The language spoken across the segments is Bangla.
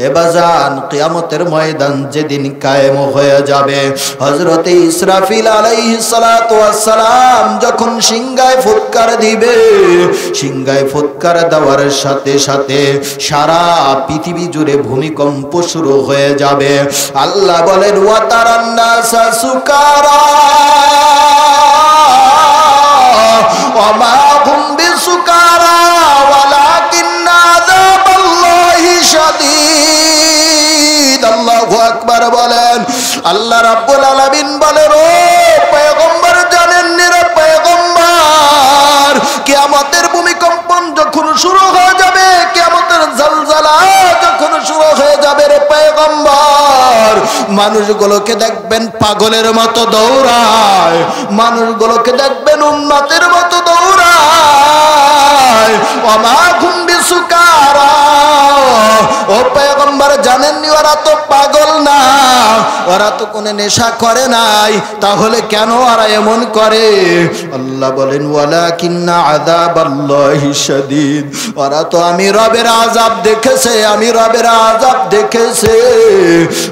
এ বাজান কিয়ামতের ময়দান যেদিন কায়েম হয়ে যাবে, হযরতে ইসরাফিল আলাইহিস সালাতু ওয়াস সালাম যখন সিংহায় ফুৎকার দিবে, সিংহায় ফুৎকার দেওয়ার সাথে সাথে সারা পৃথিবী জুড়ে ভূমিকম্প শুরু হয়ে যাবে। আল্লাহ বলেন ওয়া তারান নাসা সুকারা ওয়া মা হুম বিসুকারা ওয়ালাকিন্না আযাবাল্লাহি শাদীদ। আল্লাহু আকবার বলেন। আল্লাহ রাব্বুল আলামিন বলেন ও পয়গম্বর জানেন রে পয়গম্বর, কিয়ামতের ভূমিকম্পন যখন শুরু হয়ে যাবে, কিয়ামতের জলজলা যখন শুরু হয়ে যাবে রে পয়গম্বর, মানুষগুলোকে দেখবেন পাগলের মতো দৌড়ায়, মানুষগুলোকে দেখবেন উন্মাতের মতো দৌড়ায়। ওমা হুম বিসুকারা, ও পয়গম্বর জানেননি ওরা তো পাগল না, ওরা তো কোনো নেশা করে নাই, তাহলে কেন ওরা এমন করে? আল্লাহ বলেন ওয়ালাকিন্না আযাবাল্লাহি শাদীদ, ওরা তো আমি রবের আযাব দেখেছে, আমি রবের আযাব দেখেছে।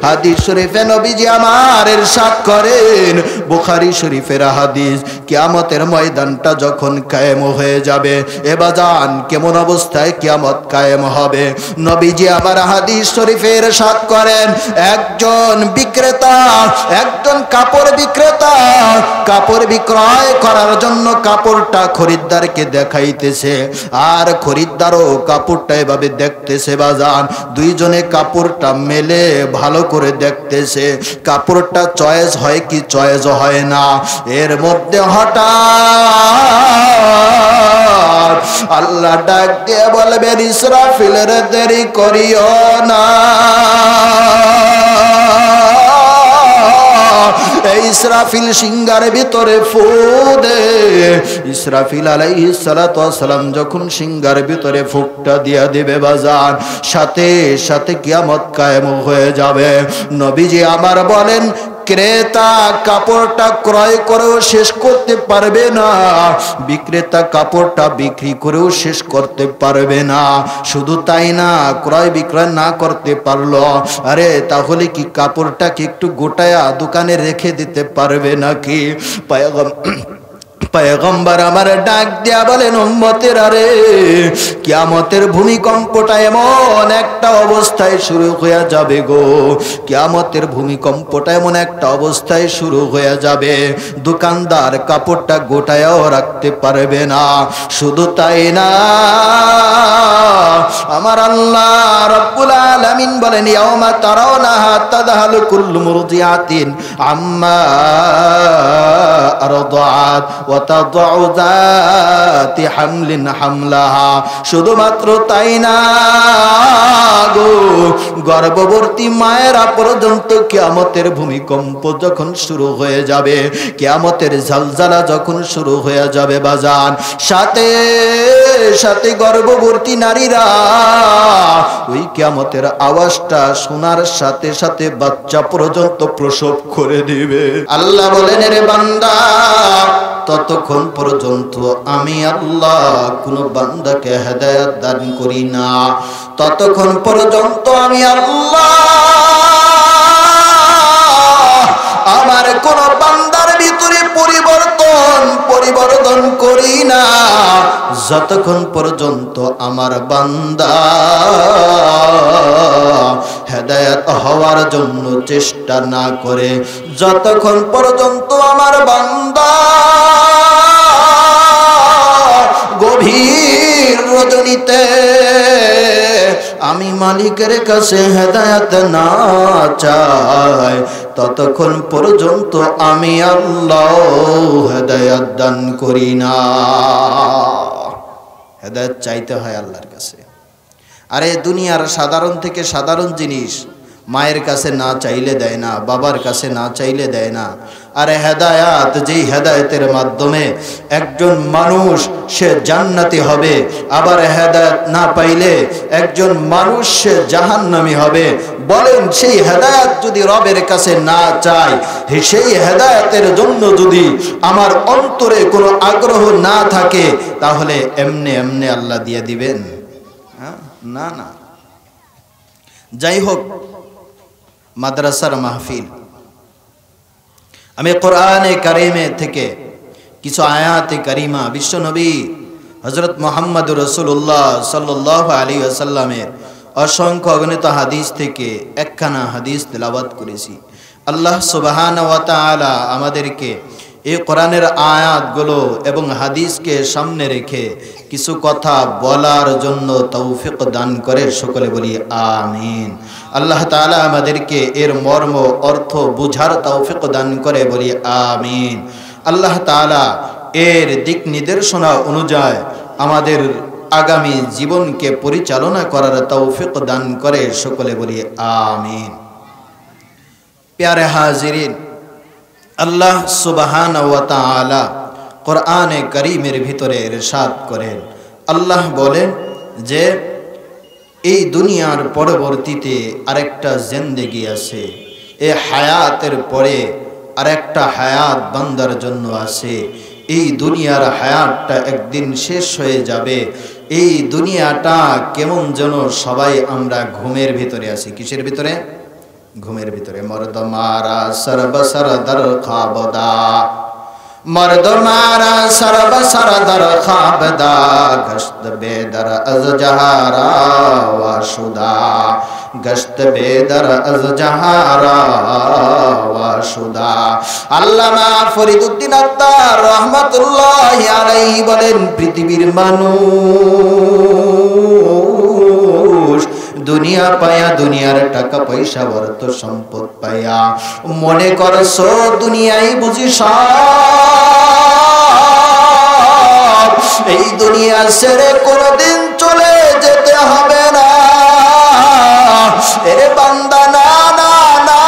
হাদিস শরীফে নবীজি আমার ইরশাদ করেন, বুখারী শরীফের হাদিস, কিয়ামতের ময়দানটা যখন কায়েম হয়ে যাবে, এ বাজান কেমন অবস্থায় কিয়ামত কায়েম হবে? নবীজি আবার হাদিস শরীফে ইরশাদ করেন, একজন বিক্রেতা, একজন কাপড় বিক্রেতা কাপড় বিক্রয় করার জন্য কাপড়টা খরিদ্দারকে দেখাইতেছে, আর খরিদ্দারও কাপড়টা এভাবে দেখতেছে বাজান, দুইজনে কাপড়টা মেলে ভালো করে দেখতেছে, কাপড়টা চয়েস হয় কি চয়েস হয় না। এর মধ্যে হঠাৎ আল্লাহ ডাক দিয়ে বলবেন ইসরাফিলের দেরি করিও না, ইসরাফিল সিংহার ভিতরে ফু দে। ইসরাফিল আলাইহিস সালাতু ওয়াস সালাম যখন সিংহার ভিতরে ফুকটা দিয়া দিবে বাজান, সাথে সাথে কিয়ামত কায়েম হয়ে যাবে। নবীজি আমার বলেন, ক্রেতা কাপড়টা ক্রয় করেও শেষ করতে পারবে না, বিক্রেতা কাপড়টা বিক্রি করেও শেষ করতে পারবে না। শুধু তাই না, ক্রয় বিক্রয় না করতে পারলো, আরে তাহলে কি কাপড়টাকে একটু গোটায়া দোকানে রেখে দিতে পারবে নাকি? পয়গম্বর আমার ডাক দিয়া বলেন, উম্মতের আরে কিয়ামতের ভূমিকম্পটা এমন একটা অবস্থায় শুরু হয়ে যাবে গো, কিয়ামতের ভূমিকম্পটা এমন একটা অবস্থায় শুরু হয়ে যাবে, দোকানদার কাপড়টা গোটায়াও রাখতে পারবে না। শুধু তাই না, আমার আল্লাহ রাব্বুল আলামিন বলেন, ইয়াউমা তারাউনাহা তাযহালু কুল্লু মুরদিআতিন আম্মা আরদাআত ওয়া তাদউ যাতি হামলিন হামলাহা। শুধুমাত্র তাই না গো, গর্ভবতী মায়েরা পর্যন্ত কিয়ামতের ভূমিকম্প যখন শুরু হয়ে যাবে, কিয়ামতের ঝলঝলা যখন শুরু হয়ে যাবে বাজান, সাথে সাথে গর্ভবতী নারীরা ওই কিয়ামতের আওয়াজটা শোনার সাথে সাথে বাচ্চা পর্যন্ত প্রসব করে দিবে। আল্লাহ বলেন, রে বান্দা, ততক্ষণ পর্যন্ত আমি আল্লাহ কোন বান্দাকে হেদায়েত দান করি না, ততক্ষণ পর্যন্ত আমি আল্লাহ আমার কোন বান্দার ভিতরে পরিবর্তন করি না, যতক্ষণ পর্যন্ত আমার বান্দা হেদায়েত হওয়ার জন্য চেষ্টা না করে, যতক্ষণ পর্যন্ত আমার বান্দা গভীর রজনীতে আমি মালিকের কাছে হেদায়েত না চাই, ততক্ষণ পর্যন্ত আমি আল্লাহ হেদায়েত দান করি না। হেদায়েত চাইতে হয় আল্লাহর কাছে। আরে দুনিয়ার সাধারণ থেকে সাধারণ জিনিস মায়ের কাছে না চাইলে দেয় না, বাবার কাছে না চাইলে দেয় না। আরে হেদায়াত, যেই হেদায়েতের মাধ্যমে একজন মানুষ সে জান্নাতি হবে, আবার হেদায়েত না পাইলে একজন মানুষ সে জাহান্নামী হবে। বলেন, সেই হেদায়েত যদি রবের কাছে না চাই, সেই হেদায়েতের জন্য যদি আমার অন্তরে কোনো আগ্রহ না থাকে, তাহলে এমনি এমনি আল্লাহ দিয়ে দিবেন? না না। যাই হোক, মাদ্রাসার মাহফিল, আমি কোরআনে কারিমে থেকে কিছু আয়াতে কারিমা বিশ্বনবী হযরত মুহাম্মদুর রাসূলুল্লাহ সাল্লাল্লাহু আলাইহি ওয়াসাল্লামের অসংখ্য অগণিত হাদিস থেকে একখানা হাদিস তেলাওয়াত করেছি। আল্লাহ সুবহানাহু ওয়া তাআলা আমাদেরকে এই কোরআনের আয়াতগুলো এবং হাদিসকে সামনে রেখে কিছু কথা বলার জন্য তৌফিক দান করে, সকলে বলি আমিন। আল্লাহ তাআলা আমাদেরকে এর মর্ম অর্থ বুঝার তৌফিক দান করে, বলি আমিন। আল্লাহ তাআলা এর দিক নির্দেশনা অনুযায়ী আমাদের আগামী জীবনকে পরিচালনা করার তৌফিক দান করে, সকলে বলি আমিন। প্যারে হাজিরিন, আল্লাহ সুবহানাহু ওয়া তাআলা কোরআনে কারীমের ভিতরে ইরশাদ করেন, আল্লাহ বলেন যে এই দুনিয়ার পরবর্তীতে আরেকটা জিন্দেগি আছে, এই হায়াতের পরে আরেকটা হায়াত বান্দার জন্য আছে। এই দুনিয়ার হায়াতটা একদিন শেষ হয়ে যাবে। এই দুনিয়াটা কেমন যেন সবাই আমরা ঘুমের ভিতরে আছি। কিসের ভিতরে? ঘুমের ভিতরে। মর্দ মারা সরবসর দর খাবদা, মর্দ মারা সরবসর দর খাবদা, গশত বেদর আজ জহারা ওয়াশুদা, গশত বেদর আজ জহারা ওয়াশুদা। আল্লামা ফরিদউদ্দিন আত্তার রাহমাতুল্লাহি আলাইহি বলেন, পৃথিবীর মানুষ দুনিয়া পায়া, দুনিয়ার টাকা পয়সা অর্থ সম্পদ পায়া মনে করছো দুনিয়াই বুঝি সব, এই দুনিয়া ছেড়ে কোনদিন চলে যেতে হবে না। এরে বান্দা, না না না,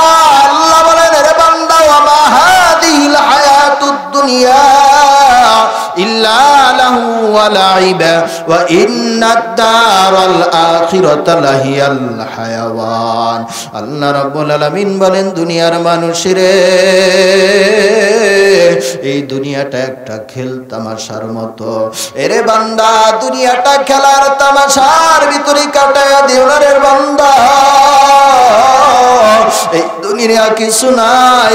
আল্লাহ বলেন, এরে বান্দা, ওয়া মা হাদিহিল হায়াতুদ দুনিয়া ইল্লা লাহু ওয়া লাইবা ওয়া ইন্নাদ দারাল আখিরাতা লাহিয়াল হায়াওয়ান। আল্লাহ রাব্বুল আলামিন বলেন, দুনিয়ার মানুষেরে, এই দুনিয়াটা একটা খেল তামাশার মতো। এরে বান্দা, দুনিয়াটা খেলার তামাশার ভিতরে কাটায়া দিও না রে বান্দা। এই দুনিয়া কিছু না,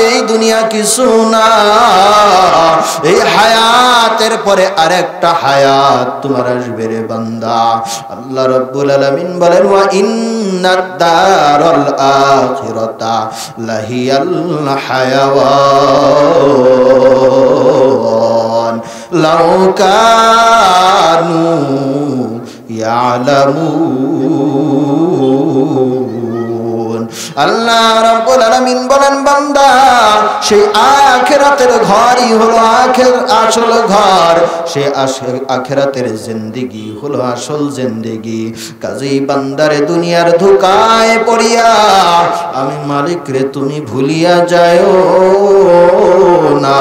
এই দুনিয়া কিছু না। এই হায়াতের পরে আরেকটা হায়াত তোমার আসবে রে বান্দা। আল্লাহ রাব্বুল আলামিন বলেন, ওয়া ইন্নাদ দারাল আখিরাতা লাহিয়াল হায়াওয়ান লাউ কানু ইয়ালামুন। আল্লাহ রাব্বুল আলামিন বলেন, বান্দা, সেই আখিরাতের ঘরই হলো আসল ঘর, সেই আখিরাতের জিন্দেগি হলো আসল জিন্দেগি। কাজেই বান্দারে দুনিয়ার ধোঁকায় পড়িয়া আমি মালিক রে তুমি ভুলিয়া যাও না।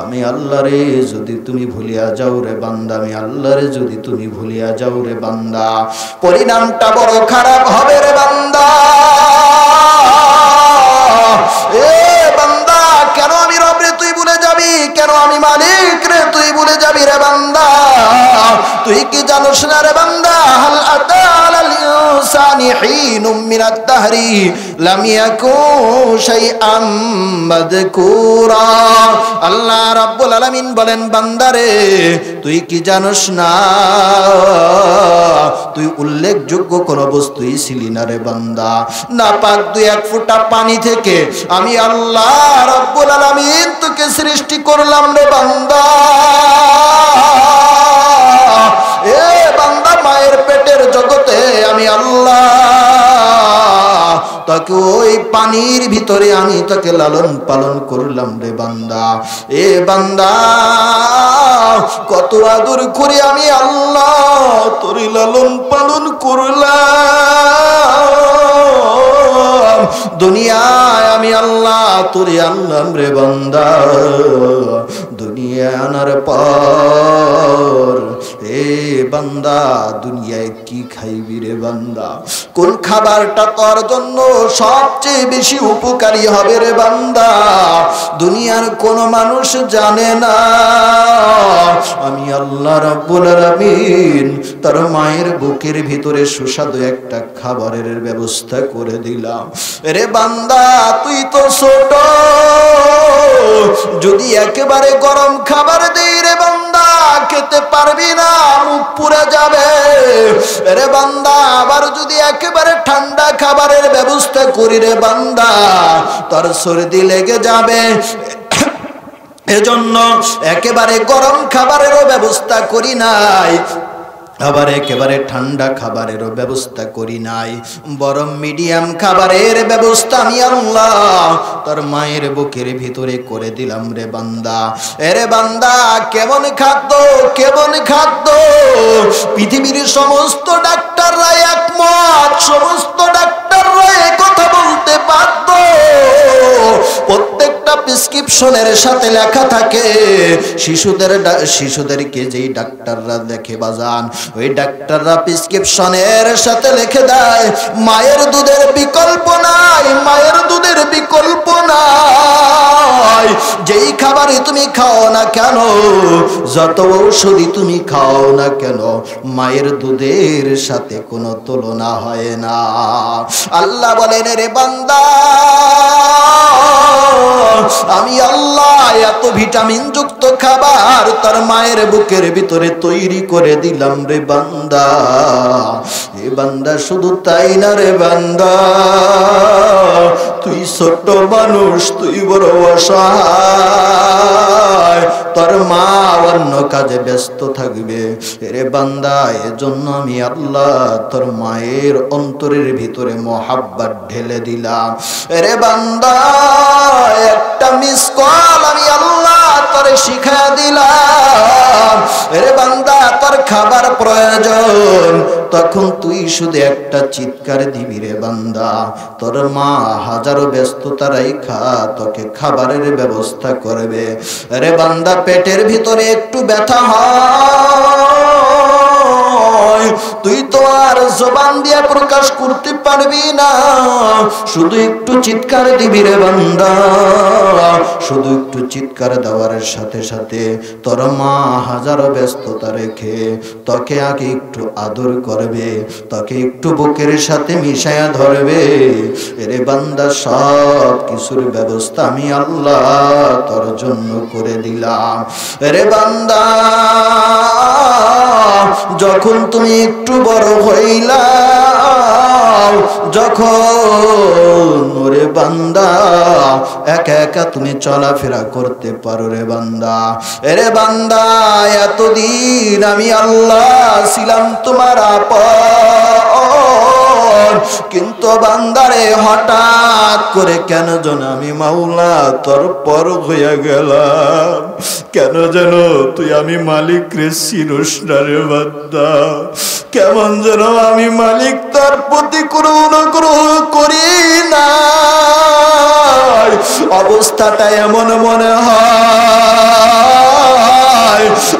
আমি আল্লাহ রে যদি তুমি ভুলিয়া যাও রে বান্দা, আমি আল্লাহ রে যদি তুমি ভুলিয়া যাও রে বান্দা, পরিণামটা বড় খারাপ হবে রে বান্দা। এ বান্দা, কেন আমি রব রে তুই ভুলে যাবি? কেন আমি মালিক রে তুই ভুলে যাবি রে বান্দা? তুই কি জানোস না রে বান্দা, হাল আতা আলাল ইনসানি হিনুম মিনাদ দাহরি লাম ইয়াকুন শাইআম মাযকুরা। আল্লাহ রাব্বুল আলামিন বলেন, বান্দারে, তুই কি জানোস না, তুই উল্লেখযোগ্য কোন বস্তুই ছিলি না রে বান্দা। নাপাক দুই এক ফোঁটা পানি থেকে আমি আল্লাহ রাব্বুল আলামিন তোকে সৃষ্টি করলাম রে বান্দা। এ বান্দা, মায়ের পেটের জগতে আমি আল্লাহ তাকে ওই পানির ভিতরে আমি তাকে লালন পালন করলাম রে বান্দা। এ বান্দা, কত আদর করে আমি আল্লাহ তোর লালন পালন করলাম। দুনিয়ায় আমি আল্লাহ তোরে আনলাম রে বান্দা। দুনিয়া আনার পর এ বান্দা দুনিয়ায় কি খাইবি রে বান্দা, কোন খাবারটা তোর জন্য সবচেয়ে বেশি উপকারী হবে রে বান্দা, দুনিয়ার কোন মানুষ জানে না। আমি আল্লাহ রাব্বুল আলামিন তার মায়ের বুকের ভিতরে সুস্বাদু একটা খাবারের ব্যবস্থা করে দিলাম। রে বান্দা তুই তো ছোট, যদি একেবারে গরম খাবার দেই রে বান্দা খেতে পারবি না, মুখ পুড়ে যাবে। রে বান্দা আবার যদি একেবারে ঠান্ডা খাবারের ব্যবস্থা করি রে বান্দা তোর সর্দি লেগে যাবে। এজন্য একেবারে গরম খাবারেরও ব্যবস্থা করি নাই, আবার একেবারে ঠান্ডা খাবারেরও ব্যবস্থা করি নাই, বরং মিডিয়াম খাবারের ব্যবস্থা আমি আল্লাহ তোর মায়ের বুকের ভিতরে করে দিলাম রে বান্দা। এরে বান্দা কেমন খাদ্য, কেমন খাদ্য, পৃথিবীর সমস্ত ডাক্তাররা একমত, সমস্ত ডাক্তাররা কথা বলতে বাধ্য। প্রত্যেকটা প্রেসক্রিপশনের সাথে লেখা থাকে, শিশুদেরকে যেই ডাক্তাররা দেখে বাজান, ওই ডাক্তাররা প্রেসক্রিপশনের সাথে লিখে দেয় মায়ের দুধের বিকল্প নাই, মায়ের দুধের বিকল্প নাই। যেই খাবারই তুমি খাও না কেন, যত ঔষধি তুমি খাও না কেন, মায়ের দুধের সাথে কোনো তুলনা হয় না। আল্লাহ বলেন রে বান্দা আমি আল্লাহ এত ভিটামিন যুক্ত খাবার তার মায়ের বুকের ভিতরে তৈরি করে দিলাম রে বান্দা। এ বান্দা শুধু তাই না রে বান্দা, তুই ছোট্ট মানুষ, তুই বড় অসহায়, তোর মা অন্য কাজে ব্যস্ত থাকবে রে বান্দা। এজন্য আমি আল্লাহ তোর মায়ের অন্তরের ভিতরে মোহাব্বত ঢেলে দিলাম রে বান্দা। একটা মিস কল আমি আল্লাহ তোরে শিখা দিলাম রে বান্দা, তোর খাবার প্রয়োজন, তখন তুই শুধু একটা চিৎকার দিবি রে বান্দা, তোর মা হাজারো ব্যস্ততা রাইখা তোকে খাবারের ব্যবস্থা করবে রে বান্দা। পেটের ভিতরে একটু ব্যথা হয়, তুই তো আর জবান দিয়ে প্রকাশ করতে পারবি না, শুধু একটু চিৎকার দিবি রে বান্দা। শুধু একটু চিৎকার দেওয়ার সাথে সাথে তোর মা হাজারো ব্যস্ততা রেখে তোকে আগে একটু আদর করবে, তোকে একটু বুকের সাথে মিশায়া ধরবে রে বান্দা। সব কিছুর ব্যবস্থা আমি আল্লাহ তোর জন্য করে দিলাম রে বান্দা। যখন তুমি একটু বড় হইলা, যখন ওরে বান্দা একা একা তুমি চলাফেরা করতে পারো রে বান্দা, এরে বান্দা এতদিন আমি আল্লাহ ছিলাম তোমার আপন, কিন্তু বান্দারে হঠাৎ করে কেন যেন আমি মাওলা তোর পর হইয়া গেলাম, কেন যেন তুই আমি মালিক রে চিনস না রে বান্দা, কেমন যেন আমি মালিক তার প্রতি কোনো অনুগ্রহ করি না, অবস্থাটা এমন মনে হয়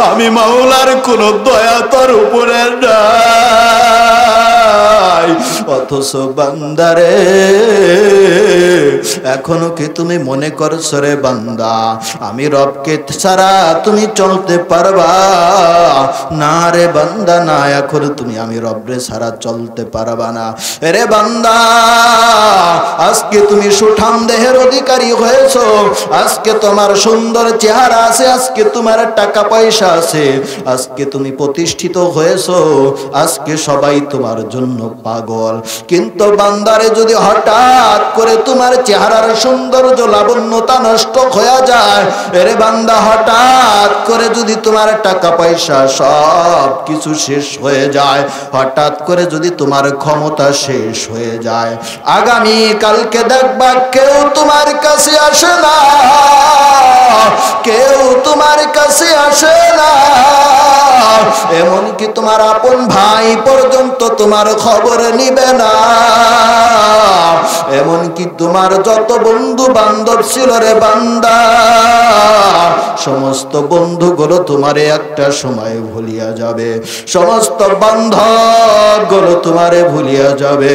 আমি মাওলার কোন দয়া তোর উপরে নাই। অথচ বান্দারে এখনো কি তুমি মনে করছো রে বান্দা আমি রবকে ছাড়া তুমি চলতে পারবা? না রে বান্দা না, এখন তুমি আমি রবরে ছাড়া চলতে পারবা না রে বান্দা। আজকে তুমি সুঠাম দেহের অধিকারী হয়েছো, আজকে তোমার সুন্দর চেহারা আছে, আজকে তোমার টাকা পয়সা আছে, আজকে তুমি প্রতিষ্ঠিত হয়েছো, আজকে সবাই তোমার জন্য পাগল। কিন্তু বান্দারে যদি হঠাৎ করে তোমার চেহারার সৌন্দর্য লাবণ্যতা নষ্ট হয়ে যায় রে বান্দা, হঠাৎ করে যদি তোমার টাকা পয়সা সব কিছু শেষ হয়ে যায়, হঠাৎ করে যদি তোমার ক্ষমতা শেষ হয়ে যায়, আগামী কালকে দেখবা কেউ তোমার কাছে আসে না, কেউ তোমার কাছে আসে না, এমনকি তোমার আপন ভাই পর্যন্ত তোমার খবর নিবে না, এমনকি তোমার যত বন্ধু বান্ধব ছিল রে বান্দা, সমস্ত বন্ধুগুলো তোমারে একটা সময় ভুলিয়া যাবে, সমস্ত বান্ধব গুলো তোমারে ভুলিয়া যাবে।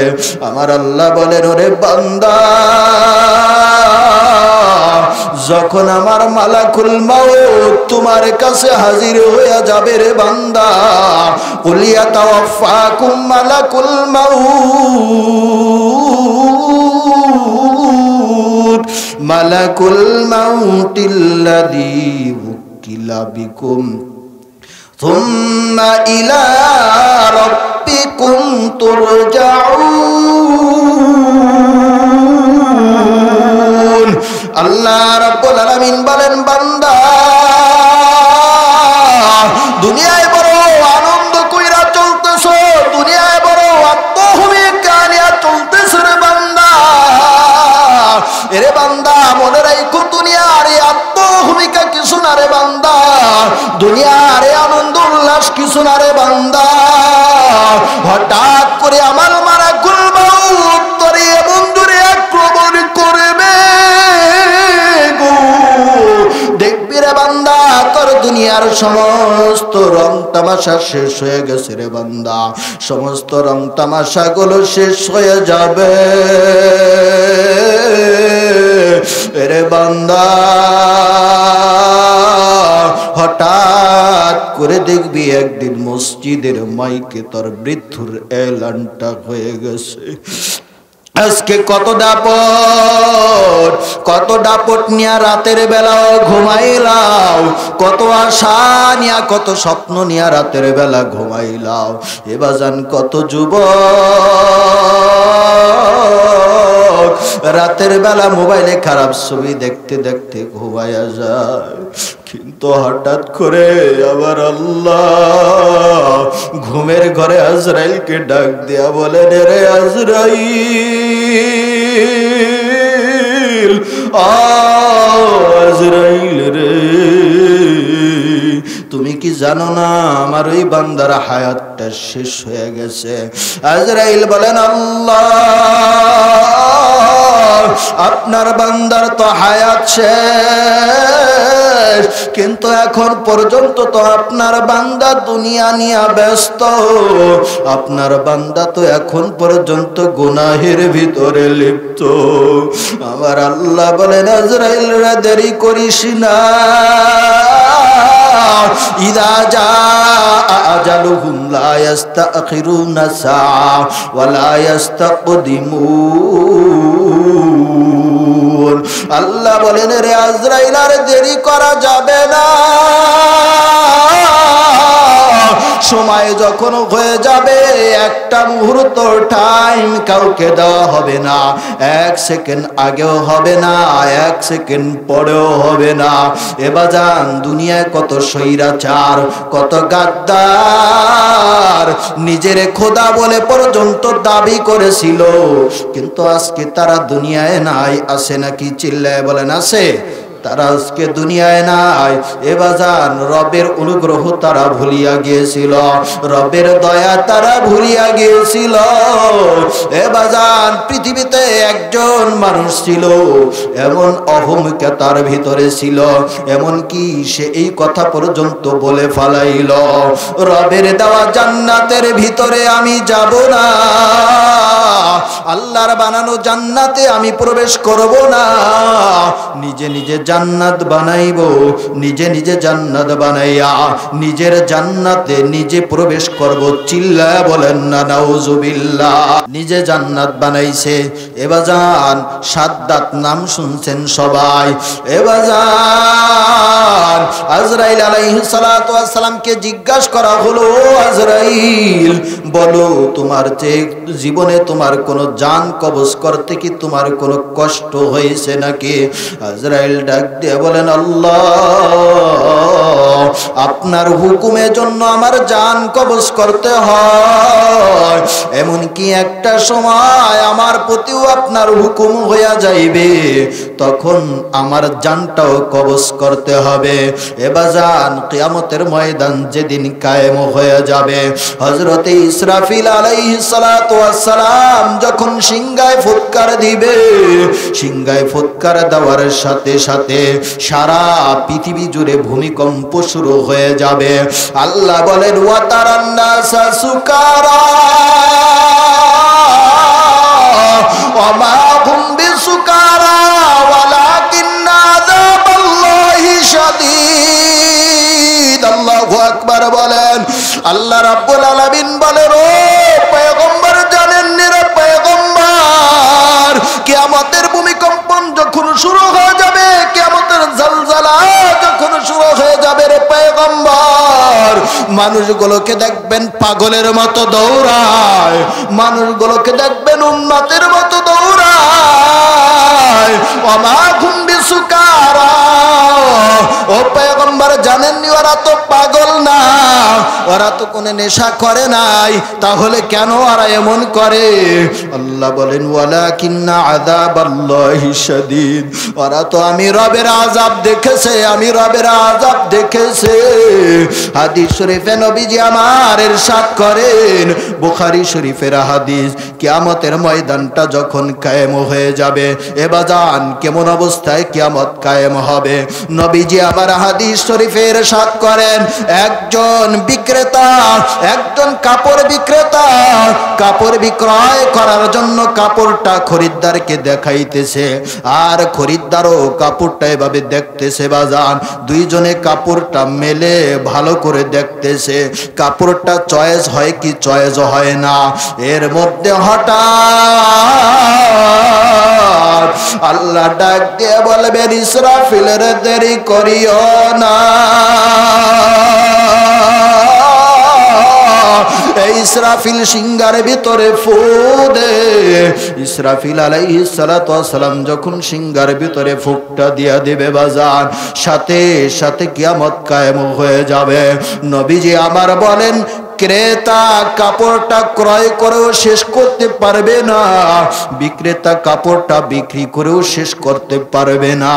আমার আল্লাহ বলেন, ওরে বান্দা, যখন আমার মালাকুল মাউত তোমার কাছে হাজির হইয়া যাবে রে বান্দা, কুলিয়া তাওয়াফাকুম মালাকুল মাউত, মালাকুল মাউতিল্লাযী উকিলা বিকুম সুম্মা ইলা রাব্বিকুম তুরজাউন। আল্লাহ রাব্বুল আলামিন বলেন, বান্দা, দুনিয়ায় বড় আনন্দ কইরা চলতেছ, দুনিয়ায় বড় আত্মভূমিকা নিয়ে চলতেছ রে বান্দা। এরে বান্দা, মনে রাখো দুনিয়ার এই আত্মভূমিকা কিছু না রে বান্দা, দুনিয়ার এই আনন্দ উল্লাস কিছু না রে বান্দা। হঠাৎ করে আমার মালাকুল মাউত তোরে এমন দূরে আক্রমণ করবে গো, দেখবি রে বান্দা তোর দুনিয়ার সমস্ত রং তামাশা শেষ হয়ে গেছে রে বান্দা, সমস্ত রং তামাশা গুলো শেষ হয়ে যাবে রে বান্দা। হঠাৎ করে দেখবি একদিন মসজিদের মাইকে তোর মৃত্যুর এলানটা হয়ে গেছে। আজকে কত দাপট নিয়া রাতের বেলাও ঘুমাইলাও, কত আশা নিয়া কত স্বপ্ন নিয়া রাতের বেলা ঘুমাইলাও। এ বাজান কত যুবক রাতের বেলা মোবাইলে খারাপ ছবি দেখতে দেখতে ঘুমাইয়া যায়, কিন্তু হঠাৎ করে আবার আল্লাহ ঘুমের ঘরে আজরাইলকে ডাক দিয়া বলেন, রে আজরাইল, আজরাইল রে, তুমি কি জানো না আমার ওই বান্দার হায়াতটা শেষ হয়ে গেছে? আজরাইল বলেন, আল্লাহ, আপনার বান্দার তো হায়াত শেষ, কিন্তু এখন পর্যন্ত তো আপনার বান্দা দুনিয়া নিয়ে ব্যস্ত, আপনার বান্দা তো এখন পর্যন্ত গুনাহের ভিতরে লিপ্ত। আমার আল্লাহ বলেন, আজরাইল রে, দেরি করিস না, ইদা জাআ আজালুহুম লা ইস্তাখিরুনা সাআ ওয়া লা ইস্তাকদিমুন। আল্লাহ বলেন, রে আজরাইল, আর দেরি করা যাবে না, সময় যখন হয়ে যাবে একটা মুহূর্ত টাইম কাউকে দেওয়া হবে না, এক সেকেন্ড আগেও হবে না, এক সেকেন্ড পরেও হবে না। এবার যান, দুনিয়ায় কত স্বৈরাচার, কত গাদ্দার নিজের খোদা বলে পর্যন্ত দাবি করেছিল, কিন্তু আজকে তারা দুনিয়ায় নাই। আছে নাকি? চিল্লায় বলেন, আছে? তারা আজকে দুনিয়ায় নাই। এ বাজান, রবের অনুগ্রহ তারা ভুলিয়া গিয়েছিল, রবের দয়া তারা ভুলিয়া গিয়েছিল। এ বাজান, পৃথিবীতে একজন মানুষ ছিল, এমন অহমিকা তার ভিতরে ছিল, এমন কি সে এই কথা পর্যন্ত বলে ফালাইল, রবের দেওয়া জান্নাতের ভিতরে আমি যাব না, আল্লাহর বানানো জান্নাতে আমি প্রবেশ করব না, নিজে নিজে জান্নাত বানাইব, নিজে নিজে জান্নাত বানাইয়া নিজের জান্নাতে নিজে প্রবেশ করব। চিল্লায়া বলেন না নাউজুবিল্লাহ। নিজে জান্নাত বানাইছে। এবাজান, সাদ্দাত নাম শুনছেন সবাই। এবাজান, আজরাইল আলাইহিস সালাতু ওয়াস সালামকে জিজ্ঞাসা করা হলো, আজরাইল বলো, তোমার যে জীবনে তোমার কোনো জান কবজ করতে কি তোমার কোনো কষ্ট হয়েছে নাকি? আজরাইল ডাক দিয়ে বলেন, আল্লাহ, আপনার হুকুমের জন্য আমার জান কবজ করতে হয়, এমনকি একটা সময় আমার প্রতিও আপনার হুকুম হইয়া যাইবে, তখন আমার জানটাও কবজ করতে হবে। এবার জান, কিয়ামতের ময়দান যেদিন কায়েম হয়ে যাবে, হযরতে ইসরাফিল আলাইহিস সালাতু ওয়াস সালাম যখন যখন সিংহায় ফুৎকার দিবে, সিংহায় ফুৎকার দেওয়ার সাথে সাথে সারা পৃথিবী জুড়ে ভূমিকম্প শুরু হয়ে যাবে। আল্লাহ বলেন ওয়াতারান নাসা সুকারা ওয়া মা হুম বিসুকারা ওয়ালাকিন্না আযাবাল্লাহি শাদীদ। আল্লাহু আকবার বলেন। আল্লাহ রাব্বুল আলামিন বলেন ও পয়গম্বর জানেন রে পয়গম্বর, কিয়ামতের ভূমিকম্পন যখন শুরু হয়ে যাবে, কিয়ামতের জলজলা যখন শুরু হয়ে যাবে রে পয়গম্বর, মানুষগুলোকে দেখবেন পাগলের মতো দৌড়ায়, মানুষগুলোকে দেখবেন উন্মাতের মতো দৌড়ায়। ওমা হুম বিসুকারা, ও পয়গম্বর জানেননি ওরা তো পাগল না, ওরা তো কোনো নেশা করে নাই, তাহলে কেন ওরা এমন করে? আল্লাহ বলেন ওয়ালাকিন্না আযাবাল্লাহি শাদীদ, ওরা তো আমি রবের আযাব দেখেছে, আমি রবের আযাব দেখেছে। হাদিস শরীফে নবীজি আমার ইরশাদ করেন, বুখারী শরীফের হাদিস, কিয়ামতের ময়দানটা যখন কায়েম হয়ে যাবে, এ বাজান কেমন অবস্থায় কিয়ামত কায়েম হবে? নবীজি আবার হাদিস শরীফে ইরশাদ করেন, একজন বিক্রেতা, একজন কাপড় বিক্রেতা কাপড় বিক্রয় করার জন্য কাপড়টা খরিদ্দারকে দেখাইতেছে, আর খরিদ্দারও কাপড়টা এভাবে দেখতেছে বাজান, দুইজনে কাপড়টা মেলে ভালো করে দেখতেছে, কাপড়টা চয়েস হয় কি চয়েস হয় না। এর মধ্যে হঠাৎ আল্লাহ ডাক দিয়ে বলবেন ইসরাফিলের দেরি করিও না। ইসরাফিল সিংহার ভিতরে ফু দে। ইসরাফিল আলাইহিস সালাতু ওয়াস সালাম যখন সিংহার ভিতরে ফুকটা দিয়া দিবে বাজান, সাথে সাথে কিয়ামত কায়েম হয়ে যাবে। নবীজি আমার বলেন, ক্রেতা কাপড়টা ক্রয় করেও শেষ করতে পারবে না, বিক্রেতা কাপড়টা বিক্রি করেও শেষ করতে পারবে না।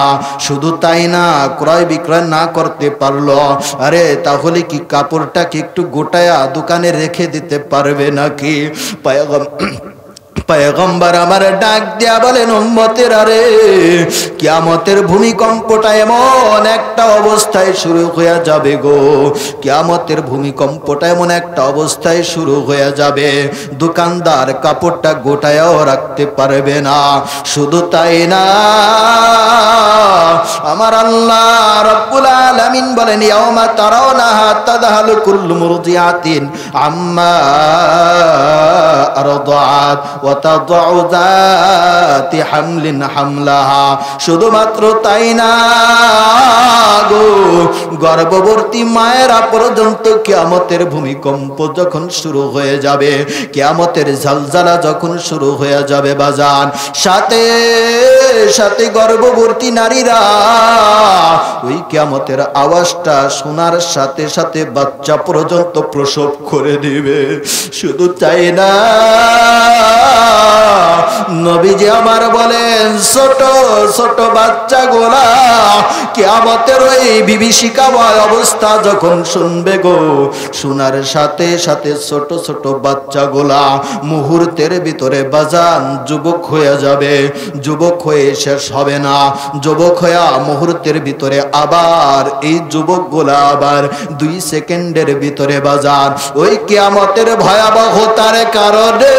শুধু তাই না, ক্রয় বিক্রয় না করতে পারলো, আরে তাহলে কি কাপড়টাকে একটু গোটায়া দোকানে রেখে দিতে পারবে নাকি? পয়গম্বর আমার ডাক দিয়া বলেন, উম্মতেরা রে, কিয়ামতের ভূমিকম্পটা এমন একটা অবস্থায় শুরু হয়ে যাবে গো, কিয়ামতের ভূমিকম্পটা এমন একটা অবস্থায় শুরু হয়ে যাবে, দোকানদার কাপড়টা গোটায়াও রাখতে পারবে না। শুধু তাই না, আমার আল্লাহ রাব্বুল আলামিন বলেন, ইয়াউমা তারাউনাহা তাযহালু কুল্লু মুরদিআতিন আম্মা আরদাআত ওয়া তাদউ যাতি হামলিন হামলাহা। শুধুমাত্র তাই না গো, গর্ভবতী মায়েরা পর্যন্ত কিয়ামতের ভূমিকম্প যখন শুরু হয়ে যাবে, কিয়ামতের ঝলঝলা যখন শুরু হয়ে যাবে বাজান, সাথে সাথে গর্ভবতী নারীরা ওই কিয়ামতের আওয়াজটা শোনার সাথে সাথে বাচ্চা পর্যন্ত প্রসব করে দিবে। শুধু তাই না, নবীজি আমার বলেন, ছোট ছোট বাচ্চা গোলা কিয়ামতের ওই বিভীষিকাময় অবস্থা যখন শুনবে গো, শোনার সাথে সাথে ছোট ছোট বাচ্চা গোলা মুহূর্তের ভিতরে বাজান যুবক হয়ে যাবে। যুবক হয়ে শেষ হবে না, যুবক হয়ে মুহূর্তের ভিতরে আবার এই যুবক গোলা আবার 2 সেকেন্ডের ভিতরে বাজান ওই কিয়ামতের ভয়াবহতার কারণে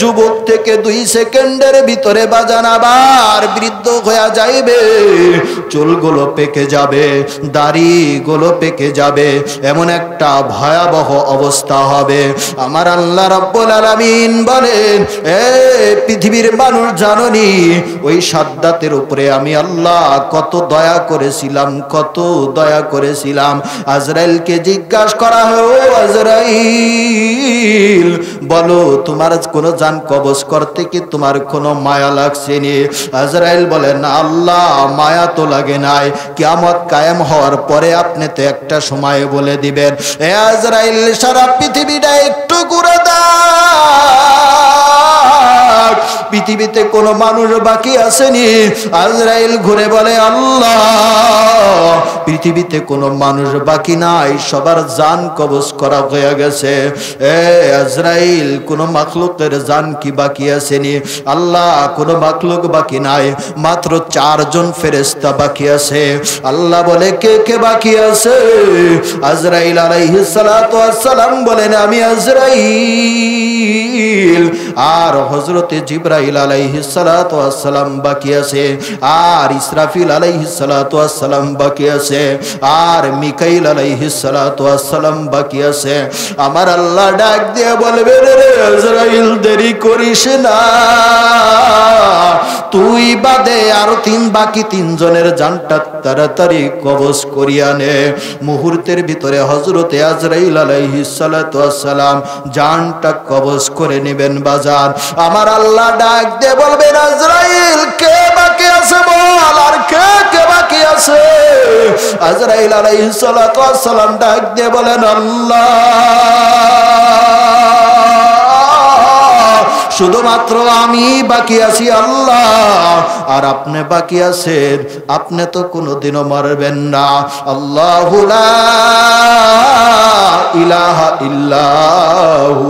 যুবক থেকে 2 সেকেন্ডের ভিতরে বাজান আবার বৃদ্ধ হয়ে যাইবে, চুলগুলো পেকে যাবে, দাড়িগুলো পেকে যাবে, এমন একটা ভয়াবহ অবস্থা হবে। আমার আল্লাহ রাব্বুল আলামিন বলেন, এ পৃথিবীর মানুষ জানোনি ওই সাদ্দাতের উপরে আমি আল্লাহ কত দয়া করেছিলাম, কত দয়া করেছিলাম। আজরাইলকে জিজ্ঞাসা করা হয়, ও আজরাইল বলো, তোমার কোনো জান কবজ করতে কি তোমার কোনো মায়া লাগছে নি? আজরাইল বলেন, আল্লাহ মায়া তো লাগে নাই, কিয়ামত কায়েম হওয়ার পরে আপনি তো একটা সময় বলে দিবেন। এ আজরাইল সারা পৃথিবীটা একটু ঘুরে দাও, পৃথিবীতে কোনো মানুষ বাকি আসেনি। আজরাইল ঘুরে বলে আল্লাহ পৃথিবীতে কোনো মানুষ বাকি নাই, সবার জান কবজ করা হয়ে গেছে। আজরাইল কোনো মাখলুকের জান কি বাকি আসেনি? আল্লাহ কোনো মাখলুক বাকি নাই, মাত্র 4 জন ফেরেশতা বাকি আছে। আল্লাহ বলে কে কে বাকি আছে? আজরাইল আলাইহিস সালাতু ওয়াস সালাম বলেন আমি আজরাইল, আর হযরতে জিবরাইল আলাইহিস সালাতু ওয়াস সালাম বাকি আছে, আর ইসরাফিল আলাইহিস সালাতু ওয়াস সালাম বাকি আছে, আর মিকাইল আলাইহিস সালাতু ওয়াস সালাম বাকি আছে। আমার আল্লাহ ডাক দিয়ে বলবে রে আজরাইল দেরি করিস না, তুই বাদে আর বাকি 3 জনের জানটা তাড়াতাড়ি কবজ করিয়া নে। মুহূর্তের ভিতরে হযরতে আজরাইল আলাইহিস সালাতু ওয়াস সালাম জানটা কবজ করে নেবেন বাজার। আমার আল্লাহ ডাক দিয়ে বলবেন আজরাইল কে বাকি আছে বল, আর কে কে বাকি আছে? আজরাইল আলাইহিস সালাতু ওয়াস সালাম ডাক দিয়ে বলেন আল্লাহ শুধুমাত্র আমি বাকি আছি আল্লাহ, আর আপনি বাকি আছেন, আপনি তো কোনোদিনও মরবেন না। আল্লাহু লা ইলাহা ইল্লাহু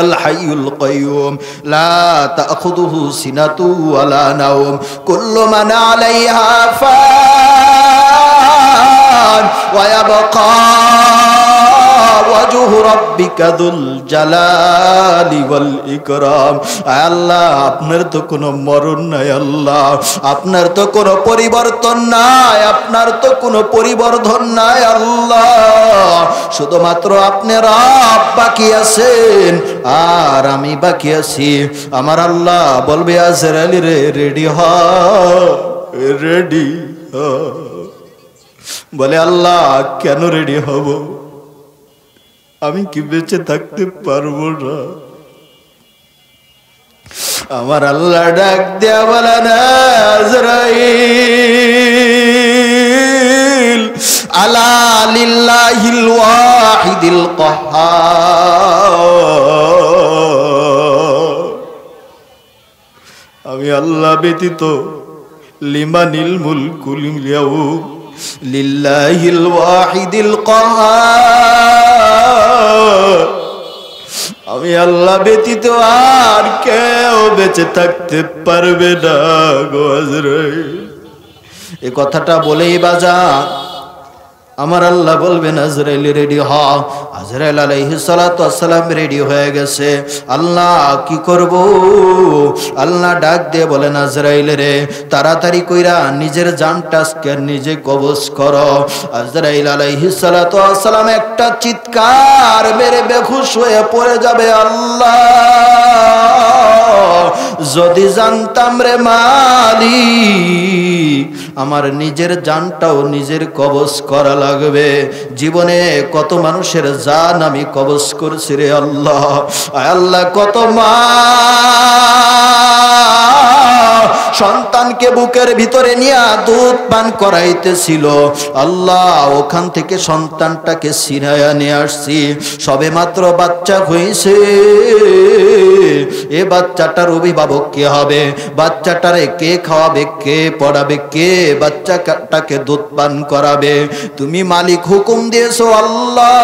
আল হাইয়ুল কাইয়ুম লা তাখুযুহু সিনাতু ওয়ালা নাওম কুল্লু মান আলাইহা ফান ওয়া ইয়াবকা ওয়াজহু রাব্বিকা যুল জালালি ওয়াল ইকরাম। আল্লাহ আপনার তো কোনো মরণ নাই, আল্লাহ আপনার তো কোনো পরিবর্তন নাই, আপনার তো কোনো পরিবর্ধন নাই আল্লাহ, শুধুমাত্র আপনি রব বাকি আছেন আর আমি বাকি আছি। আমার আল্লাহ বলবে আজরাইল রে রেডি হ, রেডি হ। বলে আল্লাহ কেন রেডি হব, আমি কি বেঁচে থাকতে পারবো না? আমার আল্লাহ ডাক দেয়া বলে না আজরাইল আলা লিল্লাহিল ওয়াহিদিল কাহ্হার, আমি আল্লাহ ব্যতীত লিমানিল মুলকুল ইয়াউম লিল্লাহিল ওয়াহিদিল কাহ্হার, আমি আল্লাহ ব্যতীত আর কেউ বেঁচে থাকতে পারবে না গো আজরাইল। এই কথাটা বলেই বাজার আমার আল্লাহ বলবেন আজরাইল রেডি হ। আজরাইল আলাইহিস সালাতু ওয়াস সালাম রেডি হয়ে গেছে। আল্লাহ কি করব? আল্লাহ ডাক দিয়ে বলেন আজরাইল রে তাড়াতাড়ি কইরা নিজের জানটা নিজে কবজ করো। আজরাইল আলাইহিস সালাতু ওয়াস সালাম একটা চিৎকার মেরে বেহুশ হয়ে পড়ে যাবে। আল্লাহ যদি জানতাম রে মালিক আমার নিজের জানটাও নিজের কবজ করা লাগবে, জীবনে কত মানুষের জান আমি কবজ করছি রে আল্লাহ। আল্লাহ কত মা সন্তানকে বুকের ভিতরে নিয়ে দুধ পান করাইতেছিল, আল্লাহ ওখান থেকে সন্তানটাকে ছিনাইয়া নিয়ে আসছি, সবে মাত্র বাচ্চা হয়েছে। এ বাচ্চাটার অভিভাবক কে হবে? বাচ্চাটারে কে খাওয়াবে, কে পড়াবে, কে বাচ্চাটাকে দুধ পান করাবে? তুমি মালিক হুকুম দিয়েছো আল্লাহ,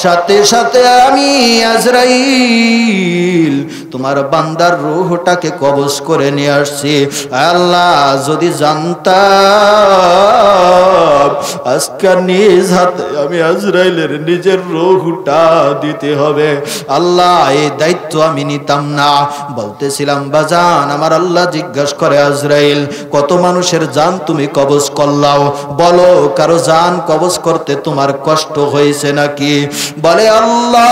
সাথে সাথে আমি আজরাইল তোমার বান্দার রূহটাকে কবজ করে নিয়ে আসছি। আল্লাহ যদি জানতাম আজকে নিজ হাতে আমি আজরাইলের নিজের রূহটা দিতে হবে, আল্লাহ এই দায়িত্ব আমি নিতাম না। বলতেছিলাম বাজান আমার আল্লাহ জিজ্ঞাসা করে আজরাইল কত মানুষের জান তুমি কবজ করলাও, বলো কারো জান কবজ করতে তোমার কষ্ট হয়েছে নাকি? বলে আল্লাহ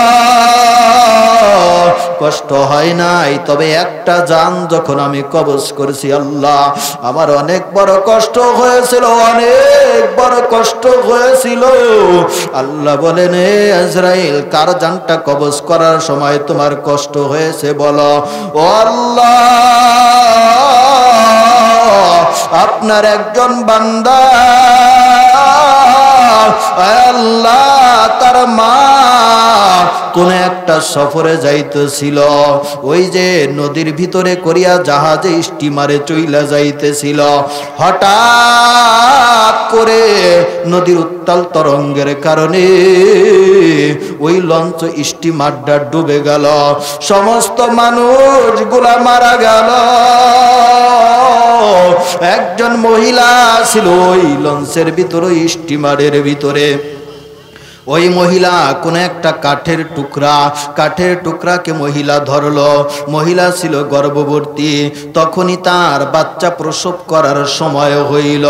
কষ্ট হয় নাই, তবে একটা জান যখন আমি কবজ করেছি আল্লাহ আমার অনেক বড় কষ্ট হয়েছিল, অনেক বড় কষ্ট হয়েছিল। আল্লাহ বলেন হে আজরাইল কার জানটা কবজ করার সময় তোমার কষ্ট হয়েছে বলো। ও আল্লাহ আপনার একজন বান্দা আল্লাহ তার মা কোন এক একটা সফরে যাইতেছিল, ওই যে নদীর ভিতরে করিয়া জাহাজে স্টিমারে চইলা যাইতেছিল, হঠাৎ করে নদীর উত্তাল তরঙ্গের কারণে ওই লঞ্চ স্টিমারটা ডুবে গেল, সমস্ত মানুষগুলা মারা গেল। একজন মহিলা ছিল ওই লঞ্চের ভিতরে, স্টিমারের ভিতরে। ওই মহিলা কোন একটা কাঠের টুকরাকে মহিলা ধরলো। মহিলা ছিল গর্ভবতী, তখনই তার বাচ্চা প্রসব করার সময় হইল।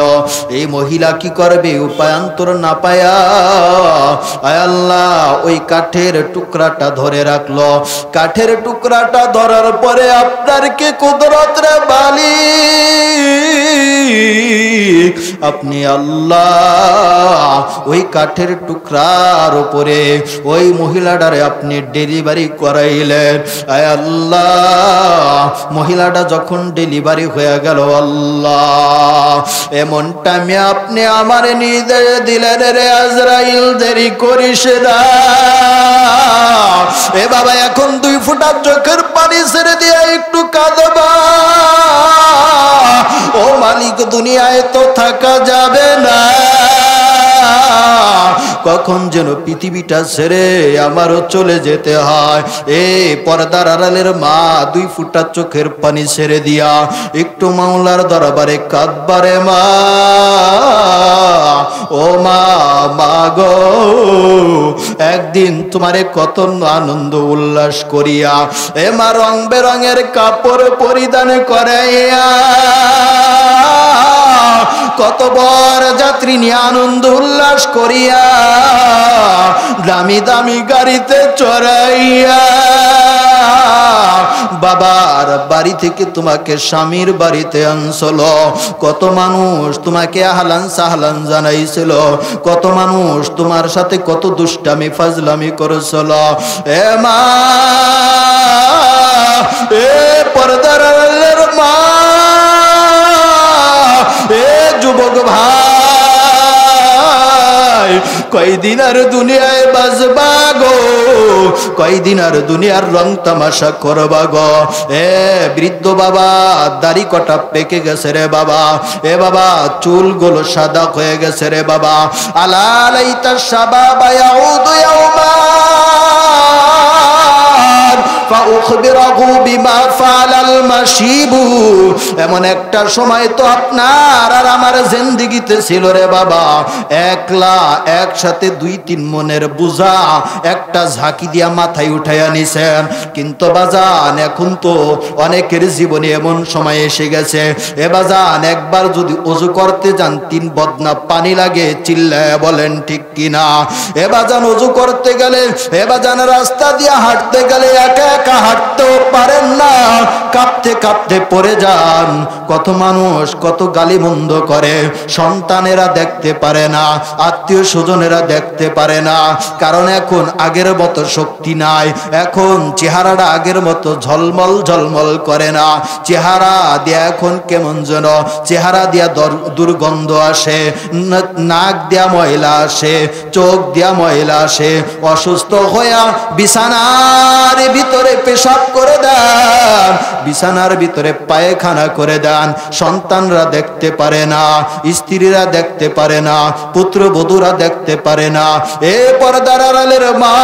এই মহিলা কি করবে, উপায়ান্তর না পায়া আয় আল্লাহ ওই কাঠের টুকরাটা ধরে রাখলো। কাঠের টুকরাটা ধরার পরে আপনার কি কুদরত রে বালি, আপনি আল্লাহ ওই কাঠের টুকরার উপরে ওই মহিলাটারে আপনি ডেলিভারি করাইলেন। আয় আল্লাহ মহিলাটা যখন ডেলিভারি হয়ে গেল, আল্লাহ এমন টাইমে আপনি আমার নির্দেশ দিলেন, রে আজরাইল দেরি করিস না। এ বাবা এখন 2 ফোঁটা চোখের পানি ছেড়ে দিয়ে একটু কাঁদবা। ও মালিক দুনিয়ায় তো থাকা যাবে না, কখন যেন পৃথিবীটা ছেড়ে আমারও চলে যেতে হয়। এ পর্দার আড়ালের মা 2 ফোঁটা চোখের পানি ছেড়ে দিয়া একটু মাওলার দরবারে কাঁদবারে মা। ও মা, মা গো, একদিন তোমারে কত আনন্দ উল্লাস করিয়া এ মা রং বেরঙের কাপড় পরিধান করাইয়া কত বর যাত্রী নিয়ে আনন্দ উল্লাস করিয়া দামি দামি গাড়িতে চড়াইয়া বাবার বাড়ি থেকে তোমাকে স্বামীর বাড়িতে আনছিল। কত মানুষ তোমাকে আহলান সাহলান জানাইছিল, কত মানুষ তোমার সাথে কত দুষ্টামি ফাজলামি করেছিল। এ মা, এ পর্দার আড়ালের মা, এ যুবক ভাই, কয়দিন আর দুনিয়ায় বাজবা গো, কয়দিন আর দুনিয়ার রং তামাশা করবা গো। এ বৃদ্ধ বাবা, দাড়ি কটা পেকে গেছে রে বাবা, এ বাবা চুলগুলো সাদা হয়ে গেছে রে বাবা। আলা লাইতা শাবাবা ইয়াউদু ইয়াউমান ফাউখবিরাহু বিমা ফালাল মাশিবু। এমন একটা সময় তো আপনার আর আমার জিন্দেগিতে ছিল রে বাবা, একলা একসাথে 2-3 মনের বোঝা একটা ঝাঁকি দিয়া মাথায় উঠাইয়া নিছেন। কিন্তু বাজান এখন তো অনেকের জীবনে এমন সময় এসে গেছে, এ বাজান একবার যদি ওযু করতে যান 3 বদনা পানি লাগে, চিল্লায় বলেন ঠিক কিনা? এ বাজান ওযু করতে গেলে, এ বাজান রাস্তা দিয়ে হাঁটতে গেলে একা একা হাঁটতেও পারেন না, কাঁপতে কাঁপতে পড়ে যান। কত মানুষ কত গালিমন্দ করে, সন্তানেরা দেখতে পারে না, আত্মীয় স্বজনেরা দেখতে পারে না, কারণ এখন আগের মতো শক্তি নাই, এখন চেহারাটা আগের মতো ঝলমল ঝলমল করে না, চেহারা দিয়া এখন কেমন যেন চেহারা দিয়া দুর্গন্ধ আসে, নাক দিয়া ময়লা আসে, চোখ দিয়া ময়লা আসে, অসুস্থ হইয়া বিছানার ভিতরে পেশাব করে দেন, বিছানার ভিতরে পায়খানা করে দেন। সন্তানরা দেখতে পারে না, স্ত্রীরা দেখতে পারে না, পুত্রবধূরা দেখতে পারে না। এ পর্দার আড়ালের মা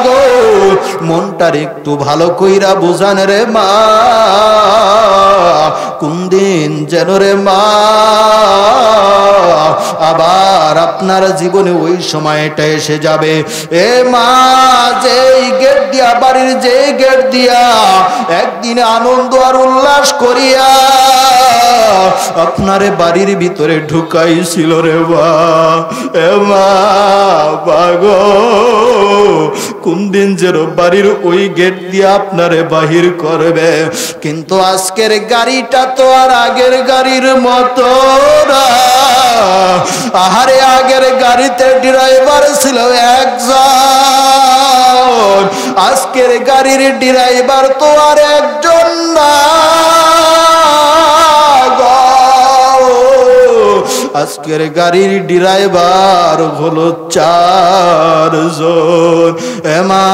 গো, মনটার একটু ভালো কইরা বুঝান রে মা, কোন দিন যেন রে মা আবার আপনার জীবনে ওই সময়টা এসে যাবে। এ মা, যেই গেট দিয়া, বাড়ির যেই গেট দিয়া একদিন আনন্দ আর উল্লাস করিয়া আপনারে বাড়ির ভিতরে ঢুকাইছিল রে মা, এ মা বাগো, কোন দিন যেন বাড়ির ওই গেট দিয়ে আপনারে বাহির করবে। কিন্তু আজকের গাড়িটা তো আর আগের গাড়ির মতো না। আহারে, আগের গাড়িতে ড্রাইভার ছিল একজন, আজকের গাড়ির ড্রাইভার তো আর একজন না। আজকের গাড়ির ড্রাইভার হলো 4 জন। এ মা,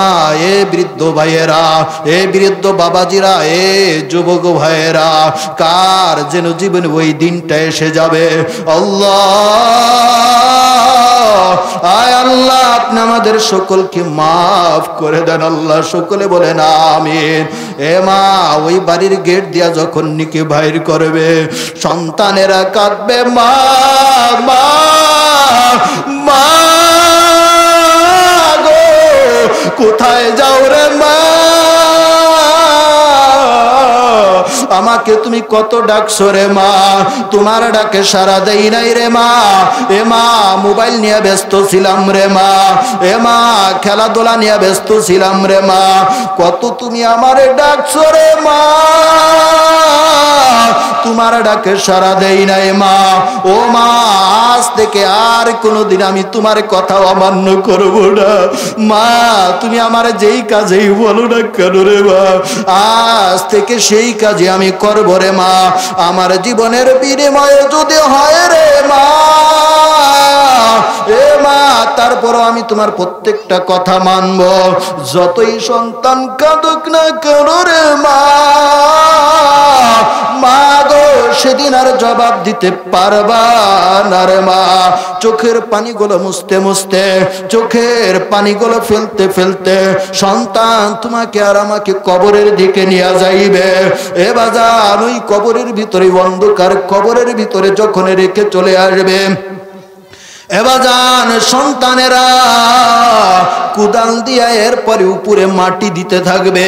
এ বৃদ্ধ ভাইয়েরা, এ বৃদ্ধ বাবাজিরা, এ যুবক ভাইয়েরা, কার যেন জীবনে ওই দিনটা এসে যাবে। আল্লাহ, আয় আল্লাহ, আপনি আমাদের সকলকে মাফ করে দেন আল্লাহ। সকলে বলেন আমিন। এ মা, ওই বাড়ির গেট দিয়া যখন নিকে বাইর করবে, সন্তানেরা কাঁদবে, মা মা মা গো, কোথায় যাও রে মা, আমাকে তুমি কত ডাকছো রে মা, তোমার ডাকে সারা দেই নাই রে মা। এ মা, মোবাইল নিয়ে ব্যস্ত ছিলাম রে মা। এ মা, খেলাধুলা নিয়ে ব্যস্ত ছিলাম রে মা। কত তুমি আমারে ডাকছো রে মা, তোমার ডাকে সারা দেই নাই মা। ও মা, আজ থেকে আর কোনোদিন আমি তোমার কথা অমান্য করব না মা। তুমি আমার যেই কাজেই বলো না কেন রে মা, আজ থেকে সেই কাজে আমি করব রে মা। আমার জীবনের বিনিময়ে যদি হয় রে মা, এ মা, তারপরও আমি তোমার প্রত্যেকটা কথা মানব, যতই সন্তান কাঁদুক না কেন রে মা। মা গো, সেদিন আর জবাব দিতে পারবা না রে মা। চোখের পানিগুলো মুছতে মুছতে, চোখের পানিগুলো ফেলতে ফেলতে সন্তান তোমাকে আর আমাকে কবরের দিকে নিয়ে যাইবে। এ বাজান, ওই কবরের ভিতরে, অন্ধকার কবরের ভিতরে যখন রেখে চলে আসবে, এবাজান সন্তানেরা কুদাল দিয়া এরপরে উপরে মাটি দিতে থাকবে,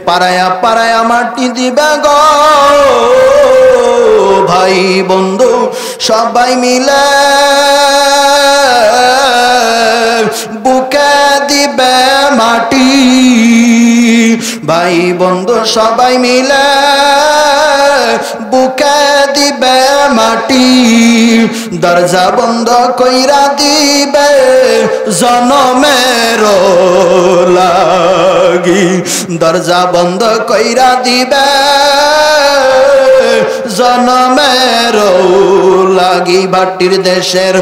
পাড়ায়া পাড়ায়া মাটি দিবে গো ভাই বন্ধু সবাই মিলে বুকে দিবে মাটি। ভাই বন্ধু সবাই মিলে বুকে দিবে মাটি, দরজা বন্ধ কইরা দিবে জনমের লাগি, দরজা বন্ধ কইরা দিবে জনমের লাগি। ভাটির দেশের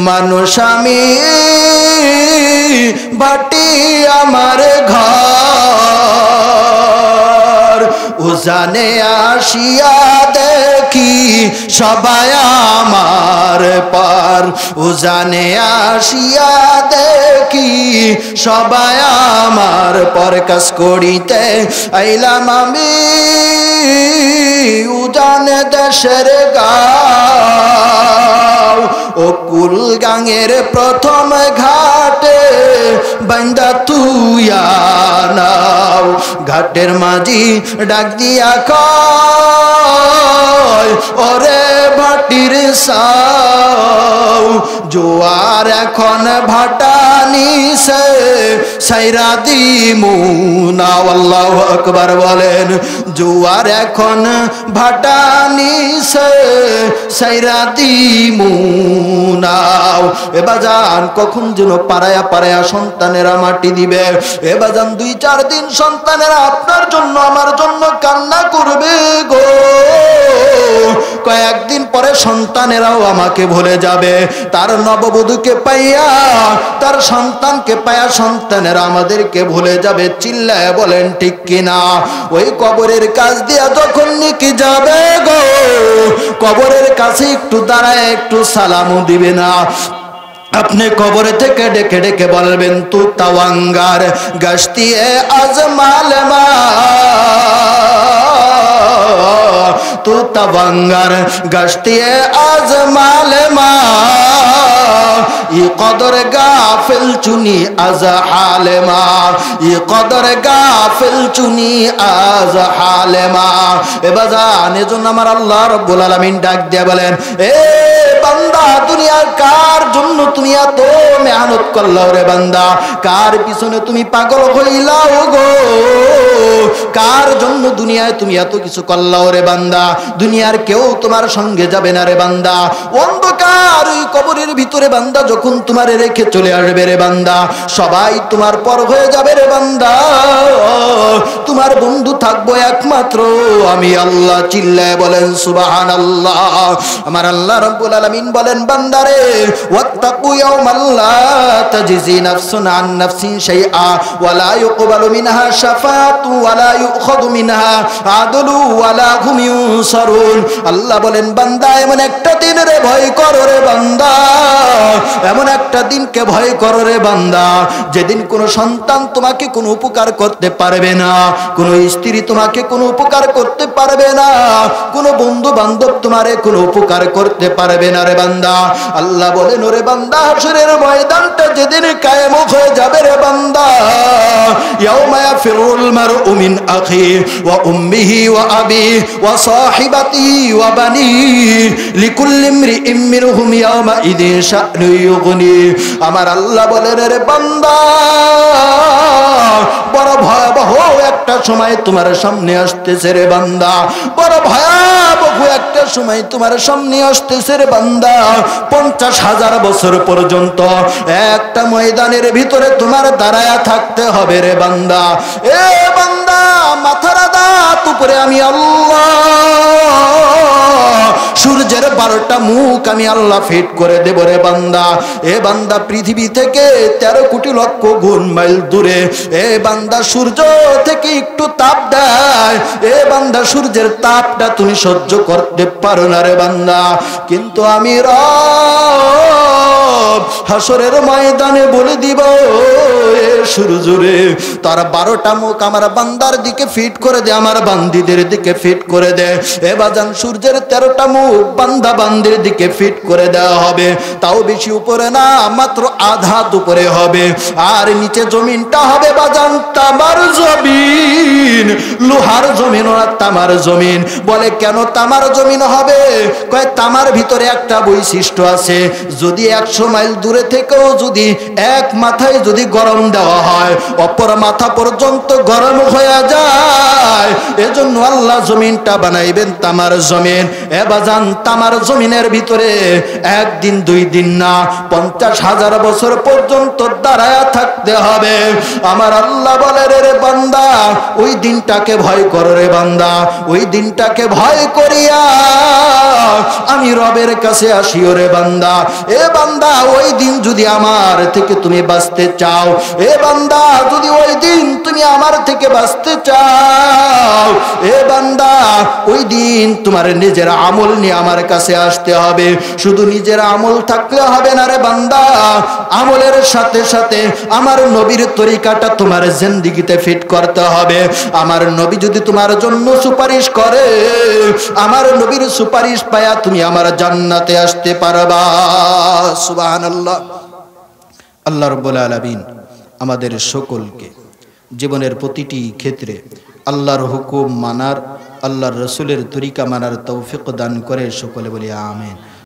মানুষ আমি, ভাটি আমার ঘর, উজানে আসিয়া দেখি সবাই আমার পার, উজানে আসিয়া দেখি সবাই আমার পর, কাজ করিতে আইলাম আমি উজানে দেশের গাঁও, ও কুল গাঙের প্রথম ঘাটে বান্দা তুইয়া নাও। ঘাটের মাঝি ডাক দিয়া কয়, ওরে ভাটির সাও, জোয়ার এখন ভাটা নিছে সাইরা দিমু না। আল্লাহু আকবার বলেন। জোয়ার এখন ভাটা নিছে সাইরা দিমু নাও। এবাজান কখন যেন পাড়ায়া পাড়ায়া সন্তানেরা মাটি দিবে। এবাজান 2-4 দিন সন্তানেরা আপনার জন্য আমার জন্য কান্না করবে গো। কয়েকদিন পরে সন্তানেরাও আমাকে ভুলে যাবে। তার নববধূকে পাইয়া, তার সন্তানকে পাইয়া সন্তানেরা আমাদেরকে ভুলে যাবে। চিল্লায় বলেন ঠিক কিনা? ওই কবরের কাছ দিয়া যখন নিকে যাবে গো, কবরের কাছে একটু দাঁড়ায় একটু সালামও দিবে না। আপনি কবরে থেকে ডেকে ডেকে বলবেন, তু তাওয়াঙ্গার গশতিয়ে আজমাল মা, তু তাওয়াঙ্গার গশতিয়ে আজমাল মা, ই কদর গাফিল চুনি আজ হালেমা, ই কদর গাফিল চুনি আজ হালেমা। এবাজান এজন্য আমার আল্লাহ রাব্বুল আলামিন ডাক দিয়ে বলেন, এ বান্দা, দুনিয়ার কার জন্য তুমি এত মেহনত করলাও রে বান্দা? কার পিছনে তুমি পাগল হইলাও গো? কার জন্য দুনিয়ায় তুমি এত কিছু করলাও রে বান্দা? দুনিয়ার কেউ তোমার সঙ্গে যাবে না রে বান্দা। অন্ধকার ওই কবরের ভিতরে বান্দা যখন তোমার রেখে চলে আসবে রে বান্দা, সবাই তোমার পর হয়ে যাবে রে বান্দা। তোমার তোমার বন্ধু থাকবো একমাত্র আমি আল্লাহ। চিল্লায় বলেন সুবহানাল্লাহ। আমার আল্লাহ রাব্বুল আলামিন বলেন বান্দারে ওয়াত্তাকু ইয়াওমান লা তাজজি নাফসুন আন নাফসিন শাইআ ওয়া লা ইউকবালু মিনহা শাফাআতু ওয়া লা ইউখাযু মিনহা আদলু ওয়া লা হুম ইউনসারুন। আল্লাহ বলেন বান্দা এমন একটা দিনের ভয় করো রে বান্দা, এমন একটা দিনকে ভয় করো রে বান্দা যেদিন কোনো সন্তান তোমাকে কোনো উপকার করতে পারবে না, কোনো স্ত্রী তোমাকে কোনো উপকার করতে পারবে না, কোনো বন্ধু বান্ধব তোমারে কোনো উপকার করতে পারবে না রে বান্দা। আল্লাহ বলেন ওরে বান্দা হাশরের ময়দানটা যেদিন কায়েম হয়ে যাবে রে বান্দা, ইয়াউমা ইয়াফিরুল মারউ মিন আখি ওয়া উম্মিহি ওয়া আবি ওয়া সাহিবাতিহি ওয়া বানি লিকুল্লি ইমরিইম মিনহুম ইয়াউমা ইযিন শা'নু ইউগনি। আমার আল্লাহ বলেন রে বান্দা বড় ভয়াবহ একটা সময় তোমার সামনে আসতেছে রে বান্দা, বড় ভয়াবহ একটা সময় তোমার সামনে আসতেছে রে বান্দা। 50,000 বছর পর্যন্ত একটা ময়দানের ভিতরে তোমার দাঁড়ায়া থাকতে হবে রে বান্দা। এ বান্দা মাথার দাঁত উপরে আমি আল্লাহ সূর্যের 12টা মুখ আমি আল্লাহ ফিট করে দেব রে বান্দা। এ বান্দা পৃথিবী থেকে 13 কোটি লক্ষ গুণ মাইল দূরে এ বান্দা সূর্য থেকে একটু তাপ দেয়, এ বান্দা সূর্যের তাপটা তুমি সহ্য করতে পারো না রে বান্দা। কিন্তু আমি রব হাশরের ময়দানে বলে দিব এ সূর্য রে তার 12টা মুখ আমার বান্দার দিকে ফিট করে দে, আমার বান্দীদের দিকে ফিট করে দে। এ বাজান সূর্যের 13টা মুখ বান্দা বান্দির দিকে ফিট করে দেওয়া হবে, তাও বেশি উপরে না, মাত্র আধা উপরে হবে। আর নিচে জমিনটা হবে বাজান তামার জমিন, লোহার জমিন না তামার জমিন। বলে কেন তামার জমিন হবে? কয় তামার ভিতরে একটা বৈশিষ্ট্য আছে, যদি 100 মাইল দূরে থেকেও যদি এক মাথায় যদি গরম দেওয়া হয় অপর মাথা পর্যন্ত গরম হয়ে যায়। এজন্য আল্লাহ জমিনটা বানাইবেন তামার জমিন। এ বাজান তামার জমিনের ভিতরে একদিন 2 দিন না 50,000 বছর পর্যন্ত দাঁড়ায়া থাকতে হবে। আমার আল্লাহ বলে রে বান্দা ওই দিনটাকে ভয় করো রে বান্দা, ওই দিনটাকে ভয় করিয়া আমি রবের কাছে আসিও রে বান্দা। এ বান্দা ওই দিন যদি আমার থেকে তুমি বাঁচতে চাও, এ বান্দা যদি ওই দিন তুমি আমার থেকে বাঁচতে চাও, এ বান্দা ওই দিন তোমার নিজের আমল নিয়ে আমার কাছে আসতে হবে। শুধু নিজের আমল থাকলে হবে না রে বান্দা, আমলের সাথে সাথে আমার নবীর তরিকাটা তোমার জিন্দেগিতে ফিট করতে হবে। আমার নবী যদি তোমার জন্য সুপারিশ করে, আমার নবীর সুপারিশ পায়া তুমি আমার জান্নাতে আসতে পারবা। সুবহানাল্লাহ। আল্লাহ রাব্বুল আলামিন আমাদের সকলকে জীবনের প্রতিটি ক্ষেত্রে আল্লাহর হুকুম মানার, আল্লাহর রাসূলের তরিকা মানার তৌফিক দান করে। সকলে বলি আমিন।